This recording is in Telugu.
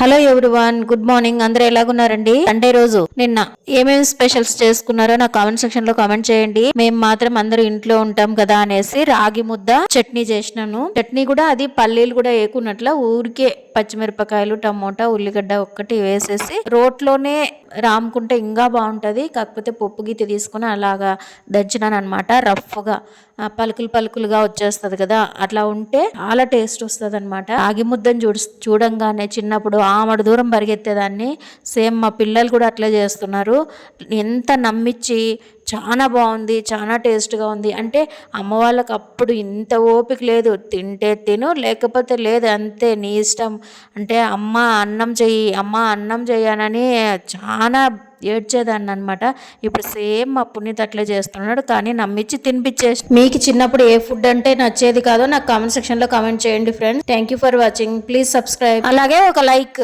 Hello everyone, good morning. అందరూ ఎలాగున్నారండి? సండే రోజు నిన్న ఏమేమి స్పెషల్స్ చేసుకున్నారో నా కామెంట్ సెక్షన్ లో కామెంట్ చేయండి. మేము మాత్రం అందరూ ఇంట్లో ఉంటాం కదా అనేసి రాగి ముద్ద చట్నీ చేసినాను. చట్నీ కూడా అది పల్లీలు కూడా వేకున్నట్ల ఊరికే పచ్చిమిరపకాయలు, టమోటా, ఉల్లిగడ్డ ఒక్కటి వేసేసి రోట్లోనే రాముకుంటే ఇంకా బాగుంటుంది. కాకపోతే పప్పు గీత తీసుకుని అలాగా దంచినాను అనమాట. రఫ్గా పలుకులు పలుకులుగా వచ్చేస్తుంది కదా, అట్లా ఉంటే చాలా టేస్ట్ వస్తుంది అనమాట. రాగి ముద్దను చూడంగానే చిన్నప్పుడు ఆమడు దూరం పరిగెత్తేదాన్ని. సేమ్ మా పిల్లలు కూడా అట్లే చేస్తున్నారు. ఎంత నమ్మించి చాలా బాగుంది, చాలా టేస్ట్గా ఉంది అంటే అమ్మ వాళ్ళకి అప్పుడు ఇంత ఓపిక లేదు. తింటే తిను, లేకపోతే లేదు, అంతే నీ ఇష్టం అంటే అమ్మ అన్నం చెయ్యి, అమ్మ అన్నం చెయ్యనని చాలా ఏడ్చేదాన్ని అనమాట. ఇప్పుడు సేమ్ మా పునీత్ అట్లే చేస్తున్నాడు, కానీ నమ్మించి తినిపించేసి. మీకు చిన్నప్పుడు ఏ ఫుడ్ అంటే నచ్చేది కాదో నాకు కామెంట్ సెక్షన్లో కామెంట్ చేయండి friends. Thank you for watching. Please subscribe, అలాగే ఒక లైక్.